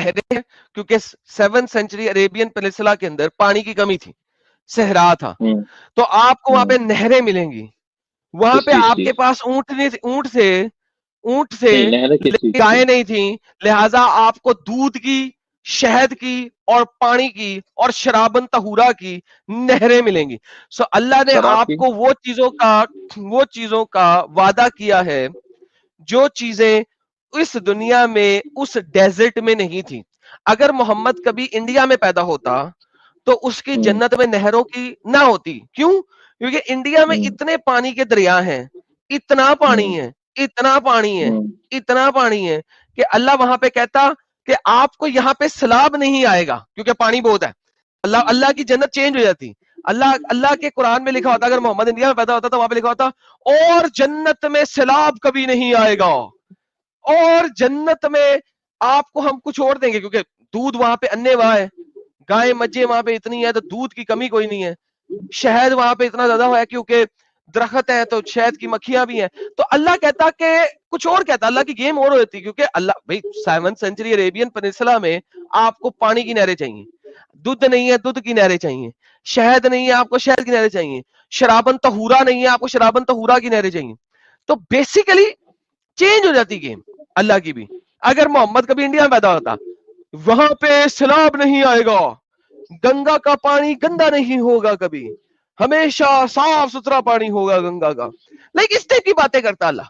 نہریں ہیں کیونکہ 7th سینچری عربین پیننسلا کے اندر پانی کی کمی تھی, صحرا تھا, تو آپ کو وہاں پہ نہریں ملیں گی. وہاں پہ آپ کے پاس اونٹ سے گائے نہیں تھیں, لہذا آپ کو دودھ کی, شہد کی اور پانی کی اور شرابن طہورا کی نہریں ملیں گی. سو اللہ نے آپ کو وہ چیزوں کا وعدہ کیا ہے جو چیزیں اس دنیا میں اس ڈیزرٹ میں نہیں تھی. اگر محمد کبھی انڈیا میں پیدا ہوتا تو اس کی جنت میں نہروں کی نہ ہوتی. کیوں؟ کیونکہ انڈیا میں اتنے پانی کے دریا ہیں, اتنا پانی ہے, اتنا پانی ہے, اتنا پانی ہے کہ اللہ وہاں پہ کہتا کہ آپ کو یہاں پہ سیلاب نہیں آئے گا کیونکہ پانی بہت ہے. اللہ کی جنت چینج ہو جاتی. اللہ کے قرآن میں لکھا ہوتا, اگر محمد انڈیا میں پیدا ہوتا تو وہاں پہ لکھا ہوتا اور جنت میں سیلاب کبھی نہیں آئے گا, اور جنت میں آپ کو ہم کچھ اور دیں گے کیونکہ دودھ وہاں پہ انے واہ ہے, گائے مجھے وہاں پہ اتنی ہے تو دودھ کی کمی کوئی نہیں ہے, شہد وہاں پہ اتنا زیادہ ہے کیونکہ درخت ہے تو شہد کی مکھیاں بھی ہیں. تو اللہ کہتا کہ کچھ اور کہتا, اللہ کی گیم اور ہوتی کیونکہ اللہ بھائی 7th سینچری عربین پیننسلا میں آپ کو پانی کی نہریں چاہیے, دودھ نہیں ہے دودھ کی نہریں چاہیے, شہد نہیں ہے آپ کو شہد کی نہریں چاہیے, شرابن طہورا نہیں ہے آپ کو شرابن طہورا کی نہریں چاہیے. تو بیسیکلی چینج ہو جاتی گیم اللہ کی بھی. اگر محمد کبھی انڈیا میں پیدا ہوتا, وہاں پہ سیلاب نہیں آئے گا, گنگا کا پانی گندا نہیں ہوگا کبھی, ہمیشہ صاف ستھرا پانی ہوگا گنگا کا. لیکن اس ٹائپ کی باتیں کرتا اللہ.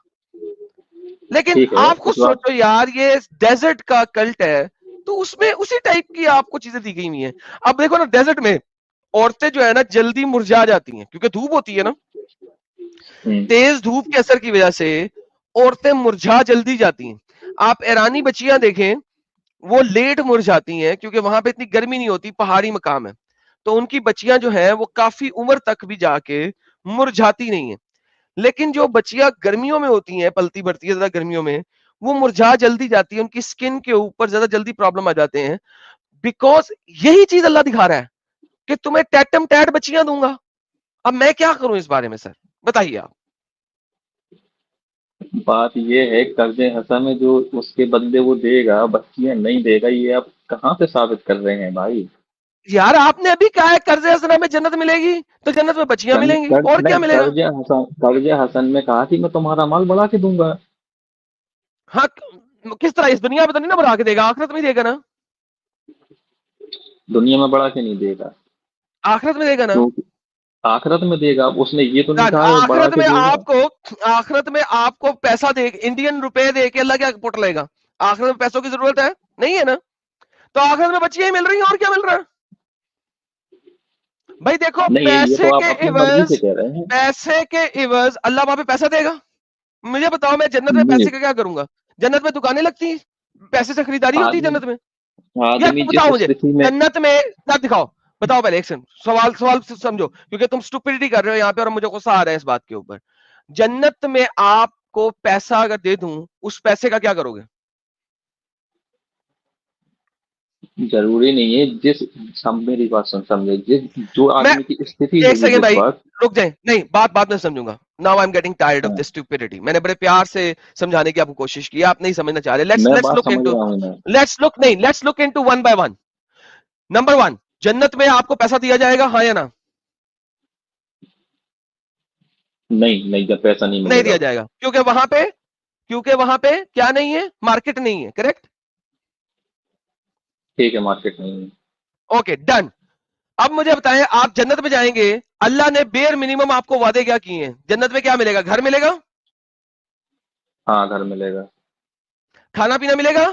لیکن آپ خود سوچو یار, یہ ڈیزرٹ کا کلٹ ہے تو اس میں اسی ٹائپ کی آپ کو چیزیں دی گئی ہوئی ہیں. اب دیکھو نا ڈیزرٹ میں عورتیں جو ہے نا جلدی مرجھا جاتی ہیں کیونکہ دھوپ ہوتی ہے نا, تیز دھوپ کے اثر کی وجہ سے عورتیں مرجھا جلدی جاتی ہیں. آپ ایرانی بچیاں دیکھیں وہ لیٹ مرجھاتی ہیں کیونکہ وہاں پہ اتنی گرمی نہیں ہوتی, پہاڑی مقام ہے, تو ان کی بچیاں جو ہیں وہ کافی عمر تک بھی جا کے مرجھاتی نہیں ہیں. لیکن جو بچیاں گرمیوں میں ہوتی ہیں, پلتی بڑھتی ہے زیادہ گرمیوں میں, وہ مرجھا جلدی جاتی ہے, ان کی سکن کے اوپر زیادہ جلدی پرابلم آ جاتے ہیں. بیکوز یہی چیز اللہ دکھا رہا ہے کہ تمہیں ٹیٹم ٹیٹ بچیاں دوں گا. اب میں کیا کروں اس بارے میں سر, بتائیے آپ. بات یہ ہے قرض حسن میں جو اس کے بدلے وہ دے گا بچیاں نہیں دے گا, یہ آپ کہاں سے ثابت کر رہے ہیں بھائی؟ یار آپ نے ابھی کہا ہے قرض حسنہ میں جنت ملے گی, تو جنت میں بچیاں ملیں گی, اور کیا ملے گا؟ قرض حسن میں کہا کہ میں تمہارا مال بڑھا کے دوں گا. ہاں کس طرح, اس دنیا میں تو نہیں نا بڑھا کے دے گا, آخرت میں دے گا نا. دنیا میں بڑھا کے نہیں دے گا, آخرت میں دے گا نا. کیونکہ آخرت میں دے گا. اس نے یہ تو نہیں کہا ہے بڑھا آخرت کے میں دے گا. آخرت میں آپ کو پیسہ دے, انڈین روپے دے کے اللہ کیا پٹ لے گا؟ آخرت میں پیسوں کی ضرورت ہے نہیں ہے نا. تو آخرت میں بچیاں ہی مل رہی ہیں, اور کیا مل رہا ہے بھائی؟ دیکھو نہیں یہ تو آپ اپنی مرضی سے کہہ رہے ہیں. پیسے کے عوض اللہ وہاں پہ پیسہ دے گا. مجھے بتاؤ میں جنت میں پیسے کا کیا کروں گا؟ جنت میں دکانیں لگتی ہیں, پیسے سے خریداری ہوتی ہے جنت میں. یا آدمی جس بتاؤ مجھے استھتی میں جنت میں کیا دکھاؤ, بتاؤ پہلے ایک سوال سمجھو, کیونکہ تم اسٹوپڈیٹی کر رہے ہو یہاں پہ اور مجھے غصہ آ رہا ہے اس بات کے اوپر. جنت میں آپ کو پیسہ اگر دے دوں, اس پیسے کا کیا کرو گے؟ ضروری نہیں ہے جس میری بات سمجھے, جو میں آدمی کی استھتی ایک ہوگی سیکنڈ جس بھائی وقت. رک جائیں, نہیں بات میں سمجھوں گا. Now I am getting tired of this stupidity. میں نے بڑے پیار سے سمجھانے کی آپ کو کوشش کی, آپ نہیں سمجھنا چاہ رہے. میں لیٹس بات لک سمجھ انٹو رہا ہوں میں. Let's look into one by one. Number one, جنت میں آپ کو پیسہ دیا جائے گا, ہاں یا نا؟ نہیں جب پیسہ نہیں ملے دیا گا. جائے گا کیونکہ وہاں پہ کیا نہیں ہے, مارکیٹ نہیں ہے. کریکٹ. ٹھیک ہے, مارکیٹ نہیں ہے. Okay done. اب مجھے بتائیں, آپ جنت میں جائیں گے, اللہ نے بیر منیمم آپ کو وعدے کیا کیے ہیں؟ جنت میں کیا ملے گا؟ گھر ملے گا, ہاں گھر ملے گا, کھانا پینا ملے گا,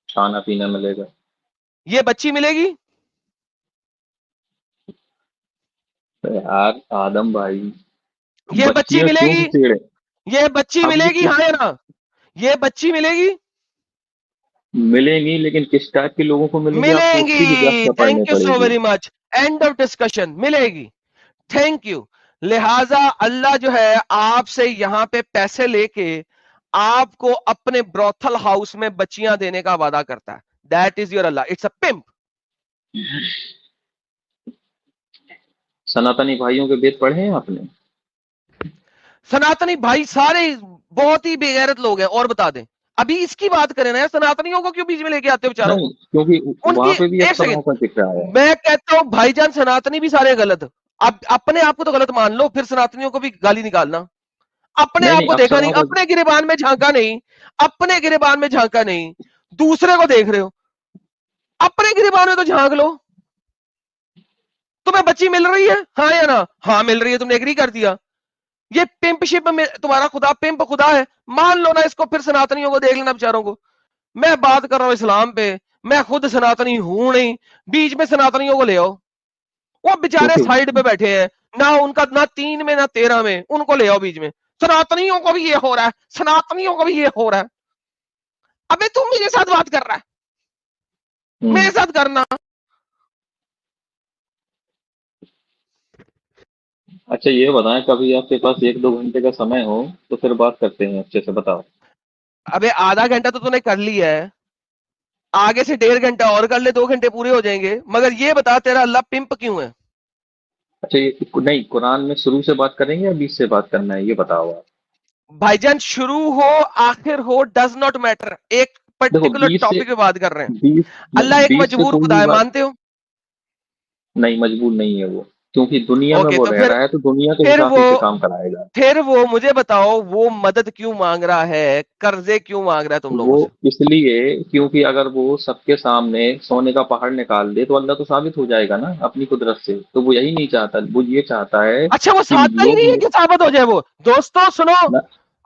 کھانا پینا ملے گا, یہ بچی ملے گی, یار آدم بھائی یہ بچی بچیاں ملے کیوں گی, چھیڑے؟ یہ بچی اب ملے یہ گی, ہاں یا نا؟ یہ بچی ملے گی, ملیں گی, لیکن کس ٹائپ کے لوگوں کو ملیں گے آپ کو ملیں اس کی بھی گی. ویوستھا پڑھنی تھینک یو پڑے سو گی. Very much. And of discussion. ملے گی. Thank you. لہذا اللہ جو ہے آپ سے یہاں پہ پیسے لے کے آپ کو اپنے بروتھل ہاؤس میں بچیاں دینے کا وعدہ کرتا ہے. That is your Allah. It's a pump. سناتنی بھائیوں کے وید پڑھے ہیں آپ نے؟ سناتنی بھائی سارے بہت ہی بے غیرت لوگ ہیں. اور بتا دیں, ابھی اس کی بات کریں نا, سناتنیوں کو کیوں بیچ میں لے کے آتے ہو بیچاروں کو؟ کیونکہ ان وہاں کی پہ بھی ایک اکثر سیکنڈ, ایسا دکھ رہا ہے. میں کہتا ہوں بھائی جان سناتنی بھی سارے غلط, اب اپنے آپ کو تو غلط مان لو, پھر سناتنیوں کو بھی گالی نکالنا. اپنے آپ نہیں کو دیکھا نہیں, اکثروں کا. اپنے گریبان میں جھانکا نہیں, اپنے گریبان میں جھانکا نہیں, دوسرے کو دیکھ رہے ہو, اپنے گریبان میں تو جھانک لو. تمہیں بچی مل رہی ہے ہاں یا نا, ہاں مل رہی ہے, تم نے ایگری کر دیا. یہ پمپ شپ میں تمہارا خدا پمپ خدا ہے, مان لو نا اس کو, پھر سناتنیوں کو دیکھ لینا بیچاروں کو. میں بات کر رہا ہوں اسلام پہ, میں خود سناتنی ہوں نہیں, بیچ میں سناتنیوں کو لے آؤ. وہ بیچارے کیونکہ سائڈ پہ بیٹھے ہیں, نہ ان کا نہ 3 میں نہ 13 میں, ان کو لے آؤ بیچ میں. سناتنیوں کو بھی یہ ہو رہا ہے, سناتنیوں کو بھی یہ ہو رہا ہے. ابے تم میرے ساتھ بات کر رہا ہے, میرے ساتھ کرنا. اچھا یہ بتائیں, کبھی آپ کے پاس 1-2 گھنٹے کا سمے ہو تو پھر بات کرتے ہیں, اچھے سے بتاؤ. ابے آدھا گھنٹہ تو نے کر لیا ہے, آگے سے 1.5 گھنٹہ اور کر لے, 2 گھنٹے پورے ہو جائیں گے. مگر یہ بتا تیرا اللہ پمپ کیوں ہے؟ اچھا یہ نہیں, قرآن میں شروع سے بات کریں گے یا بیچ سے بات کرنا ہے, یہ بتاؤ آپ. بھائی جان شروع ہو آخر ہو ڈز ناٹ میٹر, ایک دیکھو پرٹیکولر 20 سے ٹاپک پہ بات کر رہے ہیں. 20 نہیں اللہ ایک 20 سے مجبور کوئی خدا بھی ہے, بات مانتے ہو؟ نہیں, مجبور نہیں ہے وہ, کیونکہ دنیا میں اوکے, وہ تو رہ رہا ہے تو دنیا کے حساب سے کام کرائے گا. پھر وہ مجھے بتاؤ, وہ مدد کیوں مانگ رہا ہے, قرضے کیوں مانگ رہا ہے تم لوگوں وہ سے؟ اس لیے کیونکہ اگر وہ سب کے سامنے سونے کا پہاڑ نکال دے تو اللہ تو ثابت ہو جائے گا نا اپنی قدرت سے, تو وہ یہی نہیں چاہتا, وہ یہ چاہتا ہے اچھا وہ کہ چاہتا ہی لوگ نہیں ہے کہ ثابت ہو جائے. وہ دوستو سنو,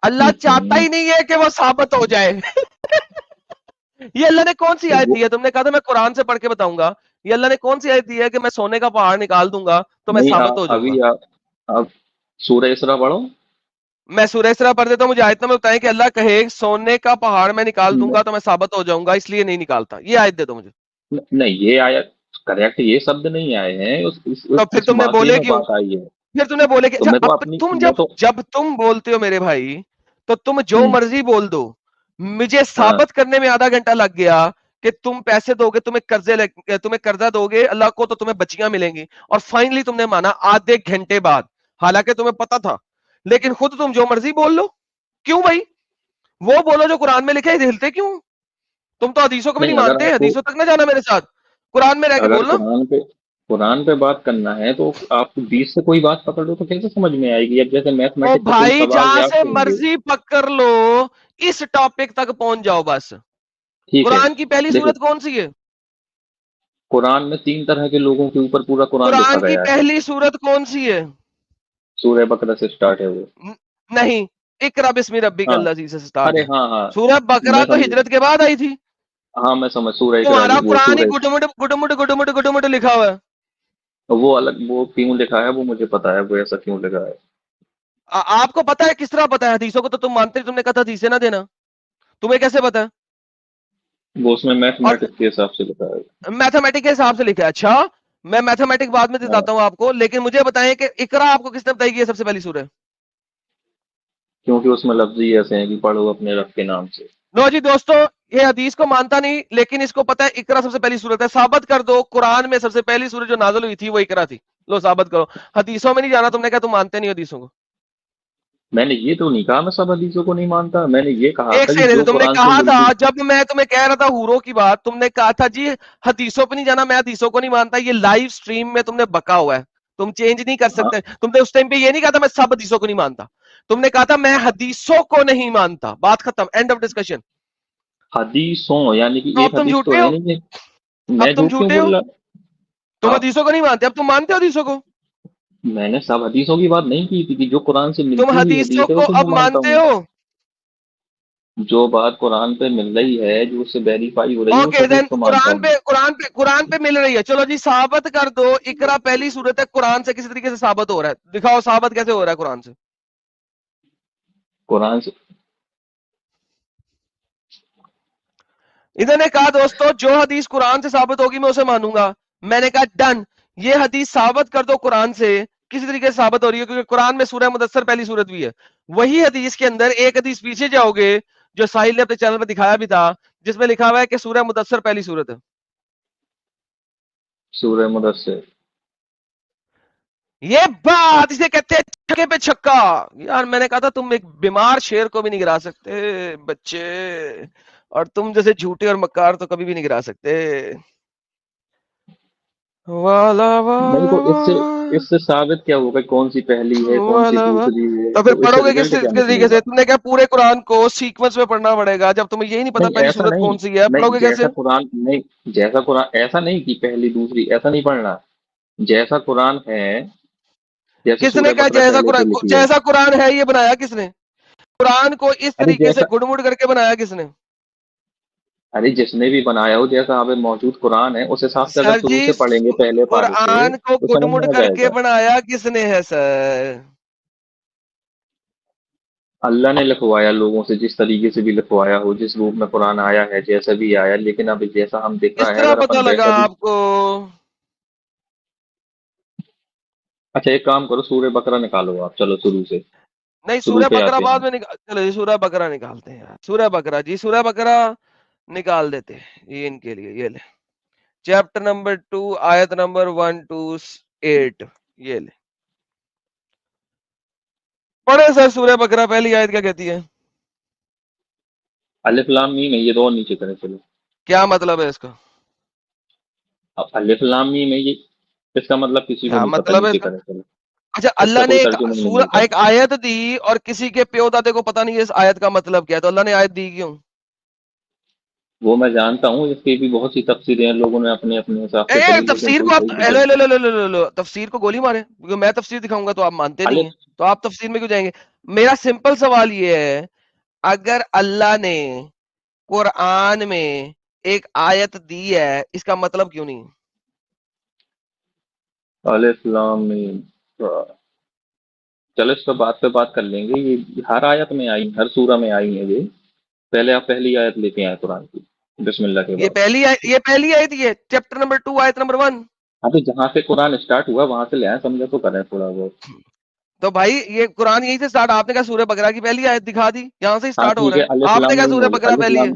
اللہ چاہتا ہی نہیں ہے کہ وہ ثابت ہو جائے. یہ اللہ نے کون سی تو آیت وہ دی ہے؟ تم نے کہا تھا میں قرآن سے پڑھ کے بتاؤں گا. یہ اللہ نے کون سی آیت دی ہے کہ میں سونے کا پہاڑ نکال دوں گا تو میں نہیں. ثابت ہو جاؤں گا؟ آپ سورہ اسراء پڑھو. میں سورہ اسراء پڑھ دیتا ہوں, مجھے آیت میں بتائیں کہ اللہ کہے سونے کا پہاڑ میں نکال دوں گا تو میں ثابت ہو جاؤں گا, اس لیے نہیں نکالتا. یہ آیت دے دو مجھے. نہیں یہ آیا کریکٹ, یہ شبد نہیں آئے ہیں, تو پھر اس تم نے واقعے بولے میں کیوں؟ بات آئی ہے. پھر تم نے بولے کہ تو میں تو اپنی تم میں تو جب تم بولتے ہو میرے بھائی, تو تم جو ہوں، مرضی بول دو, مجھے ہاں ثابت کرنے میں آدھا گھنٹہ لگ گیا کہ تم پیسے دو گے, تمہیں قرضہ دو گے اللہ کو تو تمہیں بچیاں ملیں گی, اور فائنلی تم نے مانا آدھے گھنٹے بعد, حالانکہ تمہیں پتا تھا. لیکن خود تم جو مرضی بول لو. کیوں بھائی؟ وہ بولو جو قرآن میں لکھے, ہلتے کیوں؟ تم تو حدیثوں کو بھی نہیں. نہیں اگر مانتے, آپ کو حدیثوں تک نہ جانا میرے ساتھ, قرآن میں رہ کے اگر بولنا. قرآن پہ بات کرنا ہے تو آپ کو 20 سے کوئی بات پکڑ لو تو کیسے سمجھ میں آئے گی. اب جیسے او میتھمیٹک کا کوئی بھائی سوال ہے, جہاں آپ سے کہیں گے مرضی پکڑ لو, اس ٹاپک تک پہنچ جاؤ بس. ٹھیک ہے. قرآن کی پہلی دیکھو صورت کون سی ہے؟ قرآن میں 3 طرح کے لوگوں کے اوپر پورا قرآن لکھا قرآن کی گیا ہے. پہلی صورت کون سی ہے؟ سورہ بقرہ سے سٹارٹ ہے وہ. نہیں, اقرا بسم ربک ہاں, الذی سے سٹارٹ ارے ہے. ہاں ہاں, سورہ بقرہ میں تو سمجھ, ہجرت کے بعد آئی تھی. ہاں میں سمجھ, سورہ اقرا تمہارا وہ قرآن ہی سورہ گڈمٹ لکھا ہوا ہے. وہ الگ, وہ کیوں لکھا ہے وہ مجھے پتا ہے, وہ ایسا کیوں لکھا ہے. آپ کو پتا ہے کس طرح پتا ہے؟ حدیثوں کو تو تم مانتے, تم نے کہا تھا حدیثیں نہ دینا, تمہیں کیسے پتا ہے؟ وہ اس میں اور میتھمیٹکس کے حساب سے لکھا ہے. میتھمیٹک کے حساب سے لکھا ہے. اچھا میں میتھمیٹک بعد میں ہاں, بتاتا ہوں آپ کو, لیکن مجھے بتائیں کہ اقرا آپ کو کس نے بتائی گئی ہے سب سے پہلی سورہ؟ کیونکہ اس میں لفظ ہی ایسے ہیں کہ پڑھو اپنے رب کے نام سے. لو جی دوستو, یہ حدیث کو مانتا نہیں لیکن اس کو پتا ہے اقرا سب سے پہلی سورت ہے. ثابت کر دو قرآن میں سب سے پہلی سورت جو نازل ہوئی تھی وہ اقرا تھی. لو ثابت کرو. حدیثوں میں نہیں جانا, تم نے کہا تم مانتے نہیں حدیثوں کو. میں نے یہ تو نہیں کہا میں سب حدیثوں کو نہیں مانتا, میں نے یہ کہا ایک تھا کہ سیکنڈ, جو تم نے قرآن سے کہا تھا ملتی. جب میں تمہیں کہہ رہا تھا حوروں کی بات, تم نے کہا تھا جی حدیثوں پہ نہیں جانا, میں حدیثوں کو نہیں مانتا. یہ لائیو سٹریم میں تم نے بکا ہوا ہے, تم چینج نہیں کر ہاں, سکتے. تم نے اس ٹائم پہ یہ نہیں کہا تھا میں سب حدیثوں کو نہیں مانتا, تم نے کہا تھا میں حدیثوں کو نہیں مانتا. بات ختم, اینڈ آف ڈسکشن. حدیثوں یعنی کہ تو اب ایک تم حدیث تو جھوٹے ہے ہو, نہیں کہ اب میں تم جھوٹ کیوں جھوٹے ہو, بول رہا. تم آپ, حدیثوں کو نہیں مانتے, اب تم مانتے ہو حدیثوں کو. میں نے سب حدیثوں کی بات نہیں کی تھی کہ جو قرآن سے تم ملتی ہوئی حدیثوں حدیث ہے کو اسے میں اب مانتا مانتے ہوں. ہو. جو بات قرآن پہ مل رہی ہے, جو اس سے ویریفائی ہو رہی ہے, اس اوکے حدیث دین, کو مانتا ہوں. قرآن پہ مل رہی ہے. چلو جی ثابت کر دو اقرا پہلی صورت ہے, قرآن سے کسی طریقے سے ثابت ہو رہا ہے, دکھاؤ ثابت کیسے ہو رہا ہے قرآن سے. قرآن سے انہوں نے کہا دوستو جو حدیث قرآن سے ثابت ہوگی میں اسے مانوں گا. میں نے کہا ڈن, یہ حدیث ثابت کر دو قرآن سے کسی طریقے سے ثابت ہو رہی ہے, کیونکہ قرآن میں سورہ مدثر پہلی صورت بھی ہے. وہی حدیث کے اندر ایک حدیث پیچھے جاؤ گے جو ساحل نے اپنے چینل پہ دکھایا بھی تھا, جس میں لکھا ہوا ہے کہ سورہ مدثر پہلی صورت ہے. سورہ مدثر یہ بات اسے کہتے ہیں چھکے پہ چھکا. یار میں نے کہا تھا تم ایک بیمار شیر کو بھی نہیں گرا سکتے بچے, اور تم جیسے جھوٹے اور مکار تو کبھی بھی نہیں گرا سکتے. والا نہیں تو والا اس سے ثابت کیا ہوگا کون سی پہلی ہے کون سی والا. دوسری ہے, تو پھر تو اس پڑھو سے گے کس رزلٹ کیا طریقے نکلے سے؟ گا؟ تم نے کہا پورے قرآن کو سیکوینس میں پڑھنا پڑے گا, جب تمہیں یہی نہیں پتا نہیں پہلی ایسا صورت نہیں, کون سی ہے, پڑھو نہیں گے جیسا کیسے؟ قرآن نہیں, جیسا قرآن ایسا نہیں کہ پہلی دوسری ایسا نہیں پڑھنا. جیسا قرآن ہے, جیسے کس نے سورہ کہا بقرہ جیسا پہلے سے قرآن؟ لکھی ہے. جیسا قرآن ہے یہ بنایا کس نے؟ قرآن کو اس ارے طریقے سے جیسا, گڑ مڑ کر کے بنایا کس نے؟ ارے جس نے بھی بنایا ہو, جیسا اب موجود قرآن ہے اس حساب سے اگر سر شروع جی سے پڑھیں گے پہلے پارے سے قرآن کو تو گڑ سمجھ مڑ میں آ کر جائے کے گا. بنایا کس نے ہے سر؟ اللہ نے لکھوایا لوگوں سے, جس طریقے سے بھی لکھوایا ہو, جس روپ میں قرآن آیا ہے جیسا بھی آیا, لیکن اب جیسا ہم دیکھ کس رہا ہے طرح اگر پتا اپن لگا ویسا بھی. آپ کو؟ اچھا ایک کام کرو, سورہ بقرہ نکالو آپ, چلو شروع سے, نہیں شروع سورہ پہ بقرہ آتے بعد ہیں. میں چلو جی سورہ بقرہ نکالتے ہیں یار. سورہ بقرہ جی, سورہ بقرہ نکال دیتے ہیں یہ ان کے لیے. یہ لے چیپٹر نمبر 2 آیت نمبر 128. یہ لے پڑھے سر سورہ بقرہ پہلی آیت کیا کہتی ہے؟ الف لام میم ہے, یہ دو نیچے کریں چلو. کیا مطلب ہے اس کا؟ اب الف لام میم ہے یہ, اس کا مطلب کسی کو کیا نہیں پتا, مطلب ہے اس نیچے کا؟ کریں چلو. اچھا اس کا اللہ نے کوئی ایک ترجمہ نہیں سورہ ملتا. ایک آیت دی اور کسی کے پیو دادے کو پتہ نہیں ہے اس آیت کا مطلب کیا ہے, تو اللہ نے آیت دی کیوں؟ وہ میں جانتا ہوں, اس کی بھی بہت سی تفسیریں ہیں, لوگوں نے اپنے اپنے حساب سے پڑھی, لیکن تفسیر کوئی کو صحیح آپ نہیں ہے. تفسیر کو گولی مارے, کیونکہ میں تفسیر دکھاؤں گا تو آپ مانتے نہیں ہیں, الف تو آپ تفسیر میں کیوں جائیں گے؟ میرا سمپل سوال یہ ہے, اگر اللہ نے قرآن میں ایک آیت دی ہے اس کا مطلب کیوں نہیں؟ الف لام میم, چلو اس پہ بات کر لیں گے. یہ ہر آیت میں آئی, ہر سورہ میں آئی ہیں یہ. پہلے آپ پہلی آیت لیتے ہیں قرآن کی بسم اللہ کے بعد. یہ پہلی آیت ہی ہے, چیپٹر نمبر 2 آیت نمبر 1. ہاں تو جہاں سے قرآن اسٹارٹ ہوا وہاں سے لے آئیں, سمجھا تو کریں تھوڑا بہت. تو بھائی یہ قرآن یہی سے سٹارٹ, آپ نے کہا سورہ بقرہ کی پہلی آیت دکھا دی, یہاں سے ہاں سٹارٹ ہو ٹھیک رہا ہے, ہے. آپ نے کہا سورہ بقرہ پہلی ہے.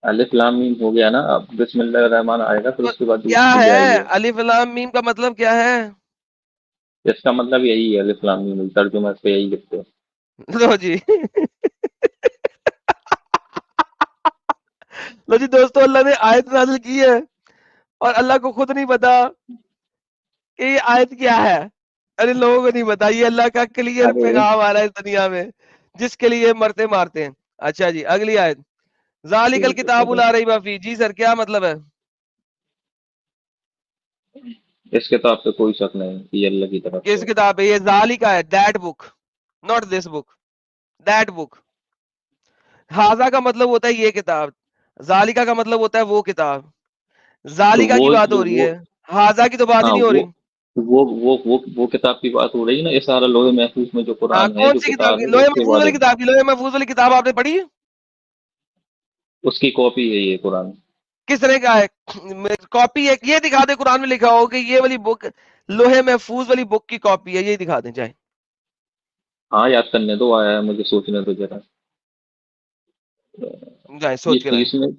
الف لام میم ہو گیا نا, اب بسم اللہ الرحمن آئے گا, پھر تو اس کے بعد کیا دوسری آئے ہے گی. الف لام میم کا مطلب کیا ہے؟ اس کا مطلب یہی ہے, الف لام میم ترجمہ اس پہ یہی لکھتے ہیں. لو جی لو جی دوستو, اللہ نے آیت نازل کی ہے اور اللہ کو خود نہیں پتا کہ یہ آیت کیا ہے. ارے لوگوں کو نہیں پتا, یہ اللہ کا کلیئر ارے پیغام آ رہا ہے اس دنیا میں, جس کے لیے مرتے مارتے ہیں. اچھا جی اگلی آیت, ذالک ٹھیک ہے الکتاب چلو, لا ریب فیہ. جی سر کیا مطلب ہے؟ اس کتاب پہ کوئی شک نہیں کہ یہ اللہ کی طرف سے کس ہے. کتاب ہے؟ یہ ذالک ہے, that book, not this book, that book. ہاذا کا مطلب ہوتا ہے یہ کتاب, ذالکا کا مطلب ہوتا ہے وہ کتاب. تو ذالکا کی وہ بات جو ہو رہی وہ ہے, ہاذا کی تو بات ہی ہاں نہیں ہو رہی. وہ کتاب کی بات ہو رہی ہے نا, یہ سارا لوح محفوظ میں جو ہاں قرآن ہے, کون جو سی کتاب کتاب کی؟ ہے, لوح اس کے محفوظ بارے والی میں. کتاب کی, لوح محفوظ والی کتاب آپ نے پڑھی ہے؟ اس کی کاپی ہے یہ قرآن. کس طرح کا ہے کاپی؟ ہے یہ دکھا دیں قرآن میں لکھا ہو کہ یہ والی بک لوح محفوظ والی بک کی کاپی ہے, یہ دکھا دیں چاہے. ہاں یاد کرنے دو, آیا ہے مجھے سوچنے تو ذرا. جائیں یہ سوچ کے لائیں,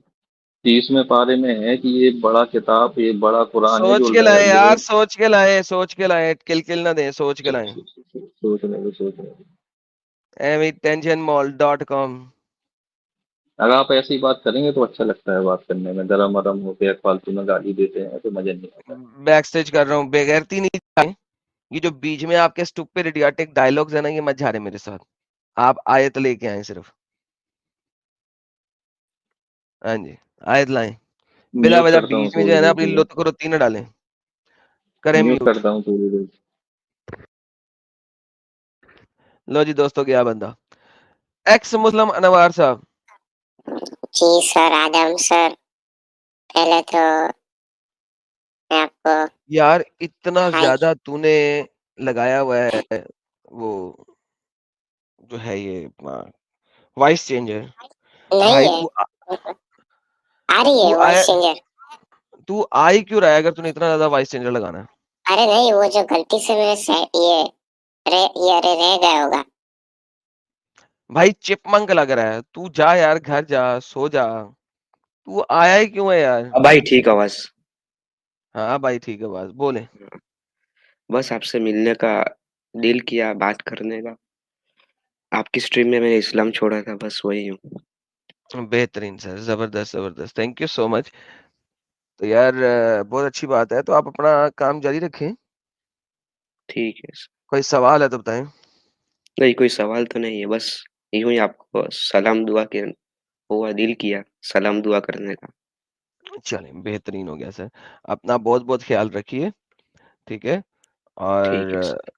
30 میں پارے میں ہے کہ یہ بڑا کتاب, یہ بڑا قرآن ہے جو سوچ کے لائیں لوہے. یار, سوچ کے لائیں, سوچ کے لائیں, کل نہ دیں, سوچ کے لائیں. سوچنے. tensionmall.com. اگر آپ ایسی بات کریں گے تو اچھا لگتا ہے بات کرنے میں, درم مرم ہو کے فالتو میں گالی دیتے ہیں تو مزہ نہیں آتا. بیک سٹیج کر رہا ہوں, بغیرتی نہیں چاہیں. یہ جو بیچ میں آپ کے اسٹوپڈ ایڈیاٹک ڈائلگز ہیں نا, یہ مت جھاڑے میرے ساتھ. آپ آیت لے کے آئیں صرف. ہاں جی آیت لائیں, بلا میوٹ وجہ کرتا ہوں بیچ میں جو تھوڑی ہے نا دیر اپنی کے لیے, لت کو رتی نہ ڈالیں. کریں میوٹ میوٹ. کرتا ہوں تھوڑی دیر. لو جی دوستو, کیا بندہ ایکس مسلم انوار صاحب. جی سر آدم سر, پہلے تو میں آپ کو یار اتنا ہائی زیادہ تو نے لگایا ہوا ہے وہ جو ہے یہ وائس چینجر. نہیں بھائی ہے, آ رہی ہے تو وائس چینجر. تو آئی کیوں رہا ہے اگر تو نے اتنا زیادہ وائس چینجر لگانا ہے؟ ارے نہیں, وہ جو غلطی سے میرے سے یہ ارے رہ گیا ہوگا. بھائی چپ منک لگ رہا ہے, تو جا یار گھر جا, سو جا. تو آیا ہی کیوں ہے یار؟ بھائی ٹھیک آواز. ہاں بھائی ٹھیک ہے, بات بولے. بس آپ سے ملنے کا دل کیا، بات کرنے کا. آپ کی اسٹریم میں نے اسلام چھوڑا تھا، بس وہی ہوں. بہترین سر، زبردست زبردست، تھینک یو سو مچ. تو یار بہت اچھی بات ہے، تو آپ اپنا کام جاری رکھیں. ٹھیک ہے سر. کوئی سوال ہے تو بتائیں. نہیں کوئی سوال تو نہیں ہے، بس یوں ہی آپ کو سلام دعا کے ہوا دل کیا سلام دعا کرنے کا. چلیں بہترین ہو گیا سر. اپنا بہت بہت خیال رکھیے، ٹھیک ہے، ٹھیک ہے اور سر.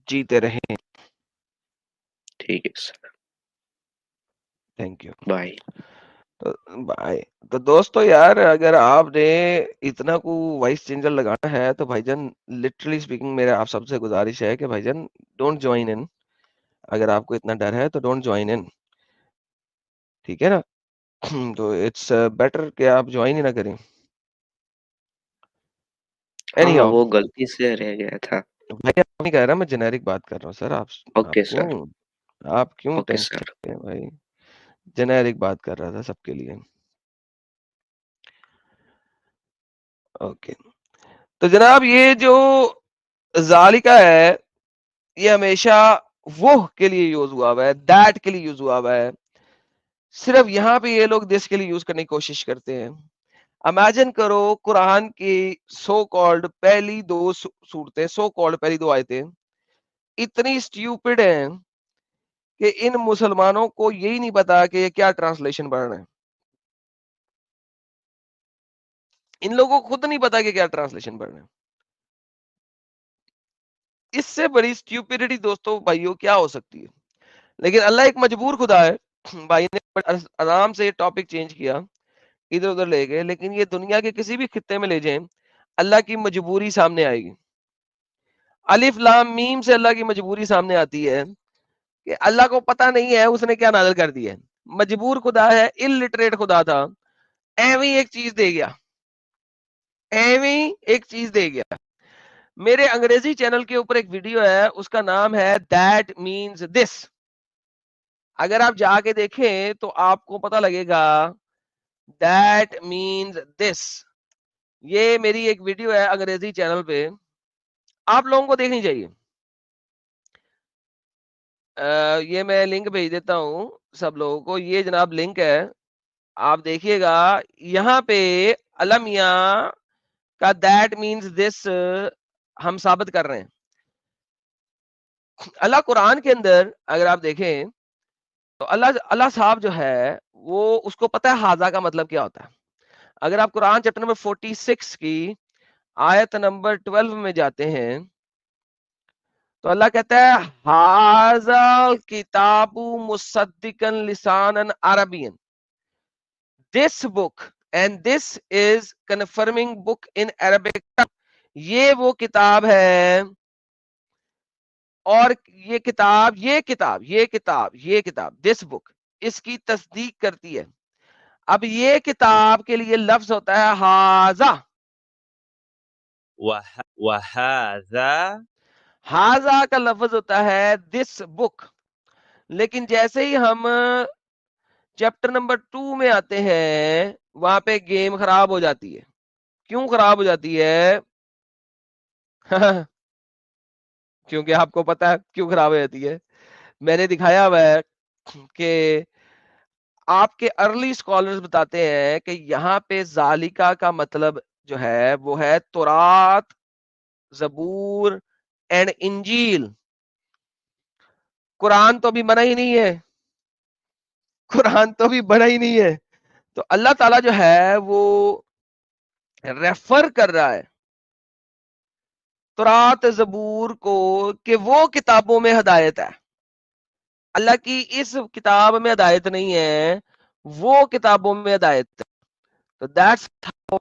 جیتے رہیں. ٹھیک ہے sir. Thank you. Bye. Bye. تو دوستو یار، اگر آپ نے اتنا کو وائس چینجر لگانا ہے تو بھائی جان لٹرلی اسپیکنگ میرے آپ سب سے گزارش ہے کہ بھائی جان ڈونٹ جوائن ان. اگر آپ کو اتنا ڈر ہے تو ڈونٹ جوائن ان، ٹھیک ہے نا. تو اٹس بیٹر کہ آپ جوائن ہی نہ کریں. اینی ہاں ہاؤ وہ غلطی سے رہ گیا تھا. بھائی، آپ نہیں کہہ رہا، میں جنیرک بات کر رہا ہوں سر. Okay sir. آپ کیوں اوکے ٹینشن سر. لیتے ہیں بھائی؟ جنیرک بات کر رہا تھا سب کے لیے. اوکے. تو جناب یہ جو ذالکہ ہے، یہ ہمیشہ وہ کے لیے یوز ہوا ہوا ہے، دیٹ کے لیے یوز ہوا ہوا ہے. صرف یہاں پہ یہ لوگ دس کے لیے یوز کرنے کی کوشش کرتے ہیں. امیجن کرو قرآن کی سو کالڈ پہلی دو صورتیں، سو کالڈ پہلی دو آیتیں اتنی اسٹیوپڈ ہیں کہ ان مسلمانوں کو یہی نہیں پتا کہ یہ کیا ٹرانسلیشن پڑھ رہے ہیں. ان لوگوں کو خود نہیں پتا کہ کیا ٹرانسلیشن پڑھ رہے ہیں. اس سے بڑی اسٹیوپڈٹی دوستو بھائیوں کیا ہو سکتی ہے؟ لیکن اللہ ایک مجبور خدا ہے. بھائی نے آرام سے ٹاپک چینج کیا، ادھر ادھر لے گئے، لیکن یہ دنیا کے کسی بھی خطے میں لے جائیں اللہ کی مجبوری سامنے آئے گی. الف لام میم سے اللہ کی مجبوری سامنے آتی ہے کہ اللہ کو پتا نہیں ہے اس نے کیا نازل کر دیا ہے. مجبور خدا ہے، الٹریٹ خدا تھا، ایویں ایک چیز دے گیا، ایویں ایک چیز دے گیا. میرے انگریزی چینل کے اوپر ایک ویڈیو ہے، اس کا نام ہے دیٹ مینز دس. اگر آپ جا کے دیکھیں تو آپ کو پتا لگے گا دیٹ مینز دس. یہ میری ایک ویڈیو ہے انگریزی چینل پہ، آپ لوگوں کو دیکھنی چاہیے. یہ میں لنک بھیج دیتا ہوں سب لوگوں کو. یہ جناب لنک ہے، آپ دیکھیے گا. یہاں پہ المیہ کا دیٹ مینز دس ہم ثابت کر رہے ہیں. اللہ قرآن کے اندر اگر آپ دیکھیں تو اللہ صاحب جو ہے وہ اس کو پتا ہے ہاضا کا مطلب کیا ہوتا ہے. اگر آپ قرآن چیپٹر نمبر 46 کی آیت نمبر 12 میں جاتے ہیں تو اللہ کہتا ہے ہاذا کتاب مصدقا لسانا Arabia, this book and this is confirming book in Arabic. یہ وہ کتاب ہے اور یہ کتاب this book اس کی تصدیق کرتی ہے. اب یہ کتاب کے لیے لفظ ہوتا ہے ہاذا. ہاذا کا لفظ ہوتا ہے this book. لیکن جیسے ہی ہم چیپٹر نمبر 2 میں آتے ہیں وہاں پہ گیم خراب ہو جاتی ہے. کیوں خراب ہو جاتی ہے؟ کیونکہ آپ کو پتا ہے کیوں خراب ہو جاتی ہے. میں نے دکھایا ہوا ہے کہ آپ کے ارلی اسکالرز بتاتے ہیں کہ یہاں پہ ذالکہ کا مطلب جو ہے وہ ہے تورات، زبور اینڈ انجیل. قرآن تو بھی بنا ہی نہیں ہے، قرآن تو بھی بنا ہی نہیں ہے. تو اللہ تعالیٰ جو ہے وہ ریفر کر رہا ہے تورات زبور کو کہ وہ کتابوں میں ہدایت ہے. اللہ کی اس کتاب میں ہدایت نہیں ہے، وہ کتابوں میں ہدایت ہے. تو that's how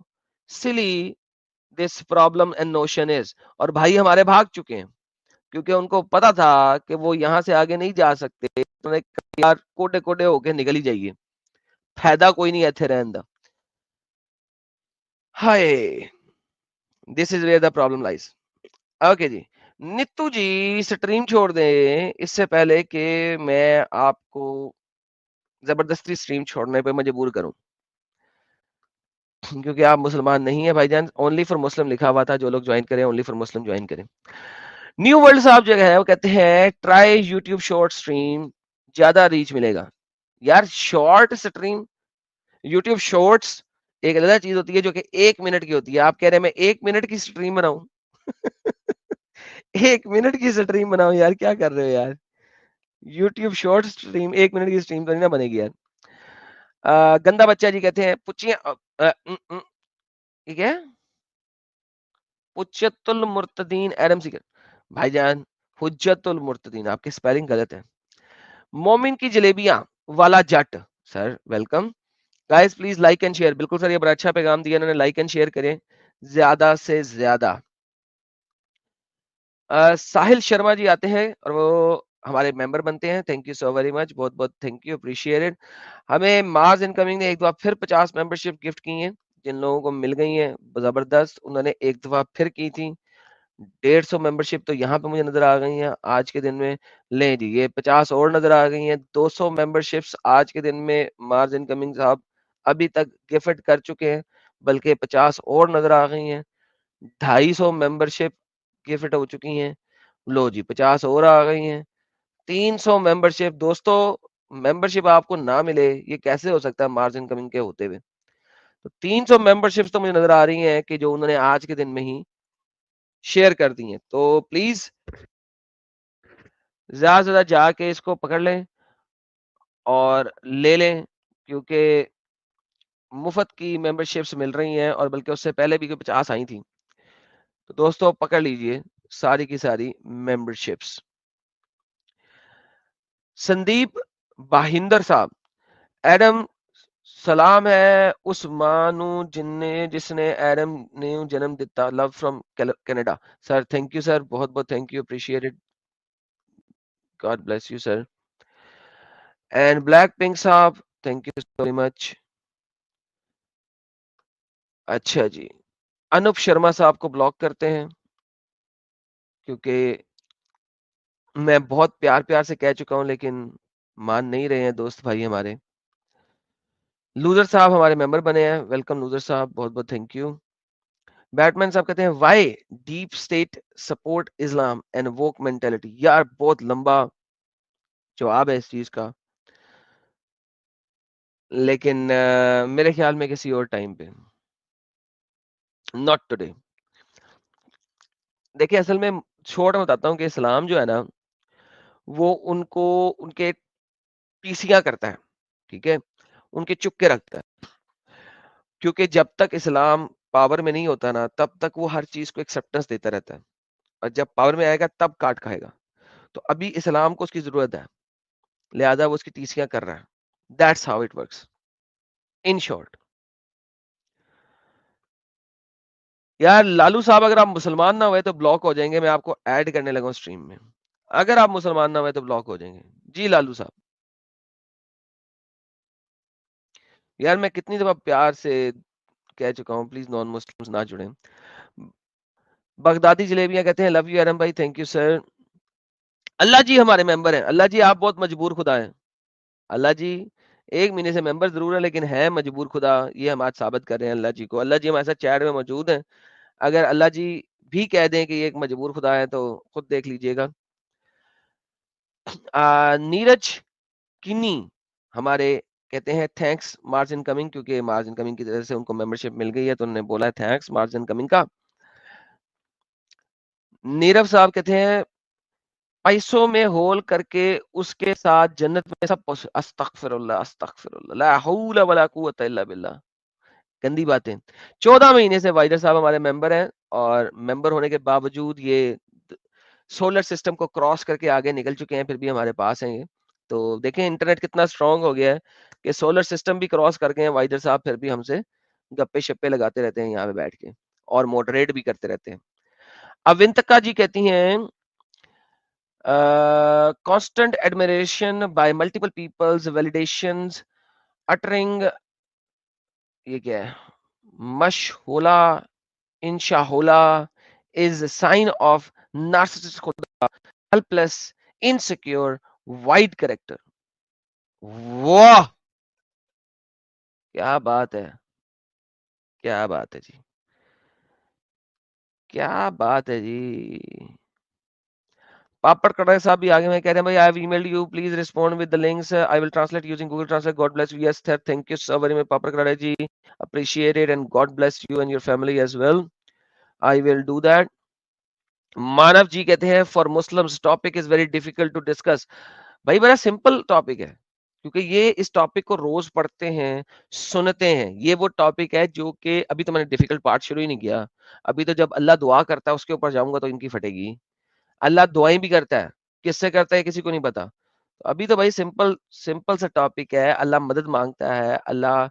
silly this problem and notion is. اور بھائی ہمارے بھاگ چکے ہیں کیونکہ ان کو پتا تھا کہ وہ یہاں سے آگے نہیں جا سکتے. انہوں نے کہا یار کوٹے کوٹے ہو کے نکل ہی جائیے، فائدہ کوئی نہیں ہے تھے رہن دا. Hi this is where the problem lies. Okay جی نیتو جی سٹریم چھوڑ دیں اس سے پہلے کہ میں آپ کو زبردستی سٹریم چھوڑنے پہ مجبور کروں. کیونکہ آپ مسلمان نہیں ہیں بھائی جان. اونلی فار مسلم لکھا ہوا تھا, جو لوگ جوائن کریں اونلی فار مسلم جوائن کریں. نیو ورلڈ صاحب جو ہے وہ کہتے ہیں ٹرائی یوٹیوب شارٹ سٹریم, زیادہ ریچ ملے گا. یار شارٹ سٹریم, یوٹیوب شارٹس ایک الگ چیز ہوتی ہے جو کہ 1 منٹ کی ہوتی ہے. آپ کہہ رہے ہیں میں 1 منٹ کی سٹریم بناؤں 1 منٹ کی سٹریم بناؤں, یار کیا کر رہے ہو یار. یوٹیوب شارٹ سٹریم 1 منٹ کی سٹریم تو نہیں نہ بنے گی یار. گندا بچہ جی کہتے ہیں پچیاں ٹھیک ہے حجت المرتدین ایڈم سیکر بھائی جان, حجت المرتدین آپ کی سپیلنگ غلط ہے. مومن کی جلیبیاں والا جٹ sir welcome. Guys please like and share. بالکل سر, یہ بڑا اچھا پیغام دیا انہوں نے, لائک اینڈ شیئر کریں زیادہ سے زیادہ. ساحل شرما جی آتے ہیں اور وہ ہمارے ممبر بنتے ہیں. تھینک یو سو ویری مچ, بہت بہت تھینک یو, اپریشیٹ. ہمیں مارز انکمنگ نے ایک دفعہ پھر 50 ممبرشپ گفٹ کی ہیں, جن لوگوں کو مل گئی ہیں زبردست. انہوں نے ایک دفعہ پھر کی تھی 150 ممبرشپ تو یہاں پہ مجھے نظر آ گئی ہیں آج کے دن میں. لیں جی یہ 50 اور نظر آ گئی ہیں. 200 ممبرشپس آج کے دن میں مارز انکمنگ صاحب ابھی تک گفٹ کر چکے ہیں, بلکہ 50 اور نظر آ گئی ہیں. 250 ممبرشپ گفٹ ہو چکی ہیں. لو جی 50 اور آ گئی ہیں. 300 ممبرشپ. دوستو ممبرشپ آپ کو نہ ملے یہ کیسے ہو سکتا ہے مارز انکمنگ کے ہوتے ہوئے. تو 300 ممبرشپس تو مجھے نظر آ رہی ہیں کہ جو انہوں نے آج کے دن میں ہی شیئر کر دی ہیں. تو پلیز زیادہ سے زیادہ جا کے اس کو پکڑ لیں اور لے لیں, کیونکہ مفت کی ممبرشپس مل رہی ہیں, اور بلکہ اس سے پہلے بھی 50 آئی تھیں. تو دوستو پکڑ لیجئے ساری کی ساری ممبرشپس. سندیپ باہندر صاحب, ایڈم سلام ہے اس ماں نو جس نے ایڈم نے جنم دیتا, love from Canada. Sir thank you sir, بہت بہت thank you, appreciate it, God bless you sir. And black pink صاحب تھینک یو سو مچ. اچھا جی, انوپ شرما صاحب کو بلاک کرتے ہیں کیونکہ میں بہت پیار پیار سے کہہ چکا ہوں لیکن مان نہیں رہے ہیں دوست بھائی ہمارے. لوزر صاحب ہمارے ممبر بنے ہیں, ویلکم لوزر صاحب, بہت بہت تھینک یو. بیٹمین صاحب کہتے ہیں why deep state support Islam and woke mentality. یار بہت لمبا جواب ہے اس چیز کا, لیکن میرے خیال میں کسی اور ٹائم پہ, ناٹ ٹوڈے. دیکھیں اصل میں چھوڑ میں بتاتا ہوں کہ اسلام جو ہے نا وہ ان کو ان کے پیسیاں کرتا ہے, ٹھیک ہے, ان کے چکے رکھتا ہے. کیونکہ جب تک اسلام پاور میں نہیں ہوتا نا تب تک وہ ہر چیز کو ایکسپٹنس دیتا رہتا ہے, اور جب پاور میں آئے گا تب کاٹ کھائے گا. تو ابھی اسلام کو اس کی ضرورت ہے, لہذا وہ اس کی ٹیسیاں کر رہا ہے. That's how it works in short. یار لالو صاحب اگر آپ مسلمان نہ ہوئے تو بلاک ہو جائیں گے, میں آپ کو ایڈ کرنے لگا اسٹریم میں. اگر آپ مسلمان نہ ہوئے تو بلاک ہو جائیں گے. جی لالو صاحب, یار میں کتنی دفعہ پیار سے کہہ چکا ہوں پلیز نان مسلمز نہ جڑیں. بغدادی جلیبیاں کہتے ہیں لو یو ارم بھائی, تھینک یو سر. اللہ جی ہمارے ممبر ہیں. اللہ جی آپ بہت مجبور خدا ہیں. اللہ جی 1 مہینے سے ممبر ضرور ہے لیکن ہے مجبور خدا, یہ ہم آج ثابت کر رہے ہیں اللہ جی کو. اللہ جی ہمارے ساتھ چیٹ میں موجود ہیں, اگر اللہ جی بھی کہہ دیں کہ یہ ایک مجبور خدا ہے تو خود دیکھ لیجئے گا. نیرج کنی ہمارے کہتے ہیں تھینکس مارز ان کمنگ, کیونکہ مارز ان کمنگ کی طرف سے ان کو ممبرشپ مل گئی ہے تو انہوں نے بولا ہے تھینکس مارز ان کمنگ کا. نیرو صاحب کہتے ہیں پیسوں میں ہول کر کے اس کے ساتھ جنت میں سب استغفر اللہ استغفر اللہ لا حول ولا قوت الا باللہ. گندی باتیں. 14 مہینے سے وائدر صاحب ہمارے ممبر ہیں, اور ممبر ہونے کے باوجود یہ سولر سسٹم کو کراس کر کے آگے نکل چکے ہیں, پھر بھی ہمارے پاس ہیں یہ. تو دیکھیں انٹرنیٹ کتنا اسٹرانگ ہو گیا ہے کہ سولر سسٹم بھی کراس کر گئے ہیں وائدر صاحب, پھر بھی ہم سے گپے شپے لگاتے رہتے ہیں یہاں پہ بیٹھ کے, اور موڈریٹ بھی کرتے رہتے ہیں. اونتکا جی کہتی ہیں constant admiration by multiple people's validations uttering یہ کیا ہے مشہولہ انشاہولہ is a sign of narcissist خدا helpless insecure wide character. واہ کیا بات ہے, کیا بات ہے جی, کیا بات ہے جی. پاپڑ کڑھائی صاحب بھی آگے میں کہہ رہے ہیں بھائی I have emailed you please respond with the links I will translate using Google translate God bless you. Yes sir, thank you so very much پاپڑ کڑھائی جی, appreciate it and God bless you and your family as well. I will do that. Manu ji کہتے ہیں for Muslims topic is very difficult to discuss. بھائی بڑا simple topic ہے, کیونکہ یہ اس ٹاپک کو روز پڑھتے ہیں, سنتے ہیں. یہ وہ ٹاپک ہے جو کہ ابھی تو میں نے ڈیفیکلٹ پارٹ شروع ہی نہیں کیا. ابھی تو جب اللہ دعا کرتا ہے اس کے اوپر جاؤں گا تو ان کی پھٹے گی. اللہ دعائیں بھی کرتا ہے, کس سے کرتا ہے کسی کو نہیں پتا. ابھی تو بھائی سمپل سمپل سا ٹاپک ہے. اللہ مدد مانگتا ہے, اللہ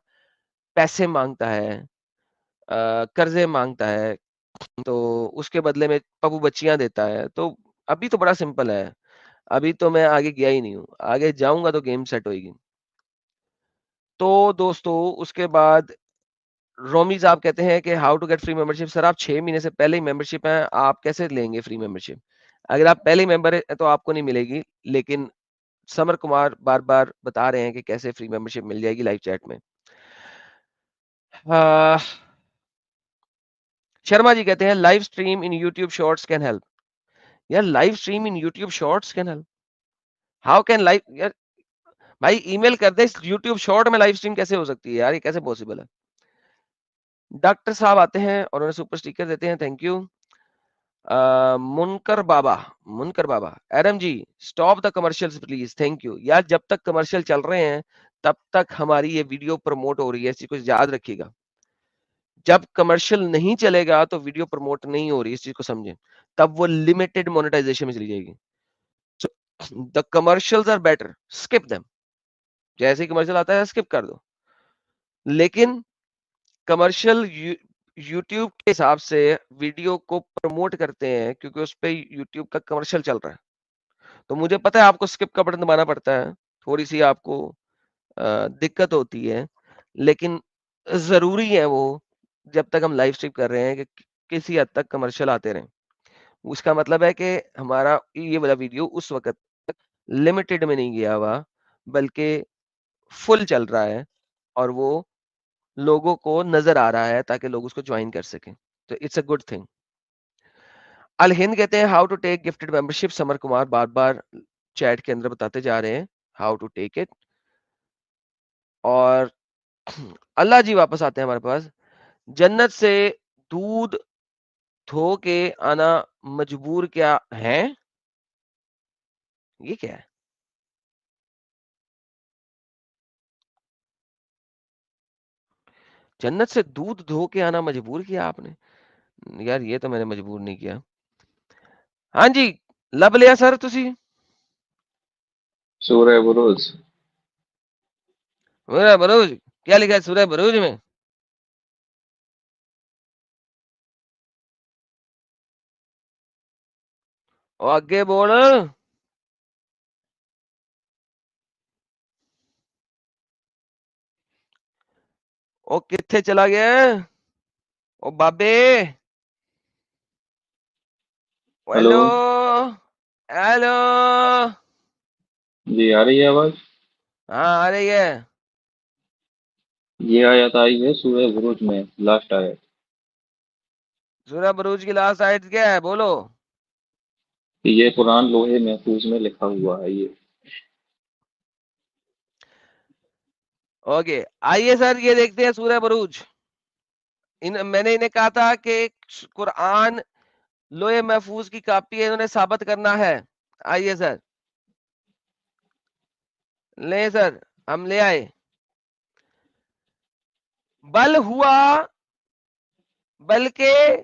پیسے مانگتا ہے, قرضے مانگتا ہے, تو اس کے بدلے میں پپو بچیاں دیتا ہے. تو ابھی تو بڑا سمپل ہے. ابھی تو میں آگے گیا ہی نہیں ہوں, آگے جاؤں گا تو گیم سیٹ ہوئے گی. تو دوستو اس کے بعد رومی صاحب کہتے ہیں کہ how to get free membership. Sir آپ 6 مہینے سے پہلے ہی ممبرشپ ہیں, آپ کیسے لیں گے فری ممبرشپ؟ اگر آپ پہلے ہی ممبر ہیں تو آپ کو نہیں ملے گی, لیکن سمر کمار بار بار بتا رہے ہیں کہ کیسے فری ممبرشپ مل جائے گی لائیو چیٹ میں. شرما جی کہتے ہیں live stream in YouTube shorts can help. یار live stream in YouTube shorts can help, how can live, یار بھائی ای میل کر دے, یوٹیوب شارٹ میں لائیو اسٹریم کیسے ہو سکتی ہے یار, یہ کیسے پوسیبل ہے؟ ڈاکٹر صاحب آتے ہیں اور انہیں سپر اسٹیکر دیتے ہیں, تھینک یو. منکر بابا ایرم جی stop the commercial please, thank you. یار جب تک کمرشل چل رہے ہیں تب تک ہماری یہ ویڈیو پروموٹ ہو رہی ہے, اس چیز کو یاد رکھیے گا. جب کمرشل نہیں چلے گا تو ویڈیو پروموٹ نہیں ہو رہی, اس چیز کو سمجھیں. تب وہ لمیٹڈ مونیٹائزیشن میں چلی جائے گی. دا کمرشلز آر بیٹر, اسکپ دم. جیسے ہی کمرشل آتا ہے اسکپ کر دو. لیکن کمرشل یوٹیوب کے حساب سے ویڈیو کو پروموٹ کرتے ہیں کیونکہ اس پہ یوٹیوب کا کمرشل چل رہا ہے. تو مجھے پتا ہے آپ کو سکپ کا بٹن دبانا پڑتا ہے, تھوڑی سی آپ کو دقت ہوتی ہے, لیکن ضروری ہے وہ, جب تک ہم لائیو اسٹریم کر رہے ہیں کہ کسی حد تک کمرشل آتے رہیں. اس کا مطلب ہے کہ ہمارا یہ والا ویڈیو اس وقت تک لمیٹڈ میں نہیں گیا ہوا, بلکہ فل چل رہا ہے اور وہ لوگوں کو نظر آ رہا ہے تاکہ لوگ اس کو جوائن کر سکیں. تو اٹس اے گڈ تھنگ. الہند کہتے ہیں how to take gifted membership. Samar Kumar بار بار چیٹ کے اندر بتاتے جا رہے ہیں ہاؤ ٹو ٹیک اٹ. اور اللہ جی واپس آتے ہیں ہمارے پاس. جنت سے دودھ دھو کے آنا مجبور کیا ہے, یہ کیا ہے؟ جنت سے دودھ دھو کے آنا مجبور کیا آپ نے؟ یار یہ تو میں نے مجبور نہیں کیا. ہاں جی لب لیا سر تسی سورہ بروج. سورہ بروج کیا لکھا ہے سورہ بروج میں؟ اور آگے بول, او کتنے چلا گیا او بابے؟ ہلو, ہیلو ہیلو, جی آ رہی ہے آواز؟ ہاں آ رہی ہے. یہ آیت آئی ہے سورہ بروج میں, لاسٹ آیت. سورہ بروج کی لاسٹ آیت کیا ہے بولو؟ کہ یہ قرآن لوہے محفوظ میں لکھا ہوا ہے. یہ اوکے آئیے سر یہ دیکھتے ہیں سورہ بروج. میں نے انہیں کہا تھا کہ قرآن لوہے محفوظ کی کاپی ہے, انہوں نے ثابت کرنا ہے. آئیے سر لیں سر, ہم لے آئے. بل ہوا, بلکہ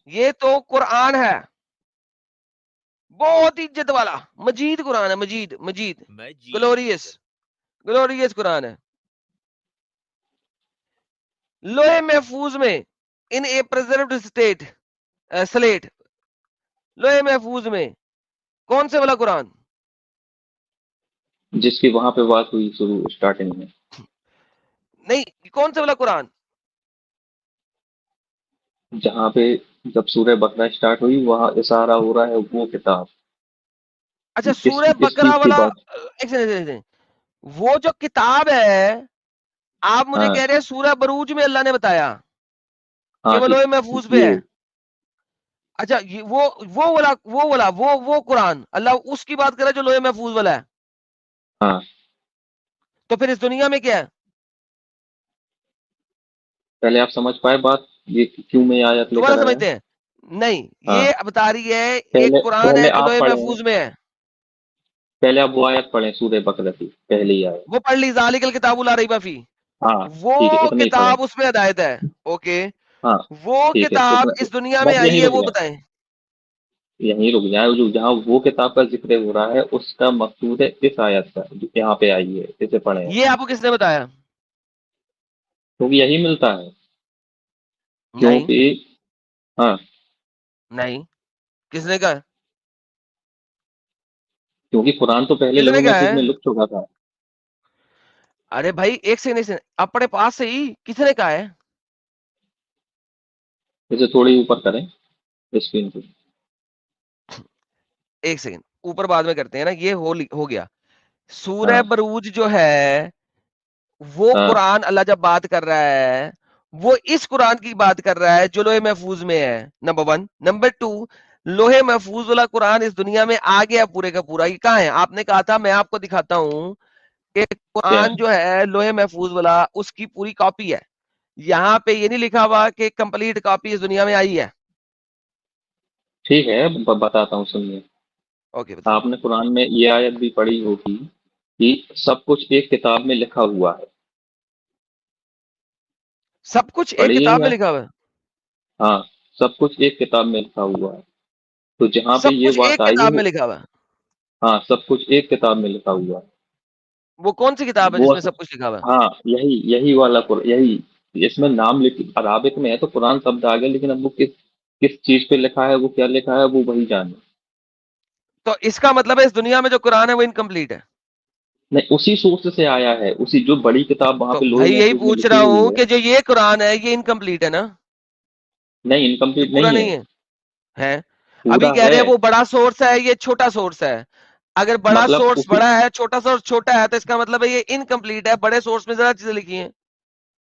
یہ تو قرآن ہے بہت عزت والا, مجید قرآن ہے, مجید مجید گلوریس گلوریس قرآن ہے. لوہے محفوظ میں ان اے پرزروڈ اسٹیٹ سلیٹ, لوہے محفوظ میں کون سے والا قرآن؟ جس کی وہاں پہ بات ہوئی شروع اسٹارٹنگ میں. نہیں, کون سے والا قرآن؟ جہاں پہ جب سورہ بقرہ اسٹارٹ ہوئی وہاں اشارہ ہو رہا ہے وہ کتاب. اچھا کس سورہ کس بقرہ چیز کی والا, بات؟ ایک سیکنڈ, وہ جو کتاب ہے آپ مجھے ہاں کہہ رہے ہیں سورہ بروج میں اللہ نے بتایا. ہاں وہ جی لوہے محفوظ میں یہ ہے. اچھا وہ قرآن اللہ اس کی بات کرے جو لوہے محفوظ والا ہے. ہاں تو پھر اس دنیا میں کیا ہے؟ پہلے آپ سمجھ پائے بات یہ کیوں میں یہ آیت لے دوبارہ کر آیا. سمجھتے ہیں نہیں. ہاں یہ بتا رہی ہے ایک پہلے قرآن ہے پہلے جو آپ لوہے پڑھیں محفوظ میں ہے. پہلے آپ وہ آیت پڑھیں سورہ بقرہ کی پہلی آیت. وہ پڑھ لی ذالک الکتاب لا ریب فیہ. ہاں وہ ٹھیک ہے اتنے ہی پڑھیں. کتاب اس میں ہدایت ہے. اوکے ہاں وہ ٹھیک ہے کتاب اس دنیا میں بس آئی یہیں ہے رک وہ جائیں بتائیں. یہیں رک جائیں جو جہاں وہ کتاب کا ذکر ہو رہا ہے اس کا مقصود ہے اس آیت کا جو یہاں پہ آئی ہے اسے پڑھیں. یہ آپ کو کس نے بتایا؟ کیونکہ یہی ملتا ہے نہیں کیونکہ ہاں نہیں. کس نے کہا؟ کیونکہ قرآن تو پہلے کس لوح نے کہا محفوظ ہے؟ میں لکھ چکا تھا. ارے بھائی ایک سیکنڈ اپنے پاس سے ہی کس نے کہا ہے؟ اسے تھوڑی اوپر کریں اسکرین پہ. ایک سیکنڈ اوپر بعد میں کرتے ہیں نا. یہ ہو گیا. سورہ ہاں بروج جو ہے وہ ہاں قرآن اللہ جب بات کر رہا ہے وہ اس قرآن کی بات کر رہا ہے جو لوہے محفوظ میں ہے. نمبر 1. نمبر 2 لوہے محفوظ والا قرآن اس دنیا میں آ گیا پورے کا پورا. یہ کہاں ہے؟ آپ نے کہا تھا میں آپ کو دکھاتا ہوں کہ کیا قرآن جو ہے لوہے محفوظ والا اس کی پوری کاپی ہے. یہاں پہ یہ نہیں لکھا ہوا کہ کمپلیٹ کاپی اس دنیا میں آئی ہے. ٹھیک ہے بتاتا ہوں سنیے. اوکے بتائیں. آپ نے قرآن میں یہ آیت بھی پڑھی ہوگی کہ سب کچھ ایک کتاب میں لکھا ہوا ہے. سب کچھ ایک پڑھی کتاب ہے میں لکھا ہوا ہے. ہاں سب کچھ ایک کتاب میں لکھا ہوا ہے. تو جہاں پہ سب یہ کچھ بات ایک آئی کتاب ہے میں لکھا ہوا ہے. ہاں سب کچھ ایک کتاب میں لکھا ہوا ہے. وہ کون سی کتاب ہے جس وہ میں سب کچھ لکھا ہوا ہے؟ ہاں یہی والا یہی اس میں نام عربک میں ہے تو قرآن شبد آ گیا لیکن اب وہ کس چیز پہ لکھا ہے وہ کیا لکھا ہے وہ وہی جانے. تو اس کا مطلب ہے اس دنیا میں جو قرآن ہے وہ انکمپلیٹ ہے. نہیں اسی سورس سے آیا ہے اسی جو بڑی کتاب وہاں تو پہ لوہے بھائی یہی محفوظ میں پوچھ لکھی رہا ہوئی ہوں ہے. کہ جو یہ قرآن ہے یہ انکمپلیٹ ہے نا؟ نہیں یہ انکمپلیٹ پورا نہیں ہے. نہیں ہے. ابھی پورا کہہ رہے ہے ہیں وہ بڑا سورس ہے یہ چھوٹا سورس ہے. اگر بڑا مطلب سورس اسی بڑا ہے چھوٹا سورس چھوٹا ہے تو اس کا مطلب ہے یہ انکمپلیٹ ہے. بڑے سورس میں زیادہ چیزیں لکھی ہیں.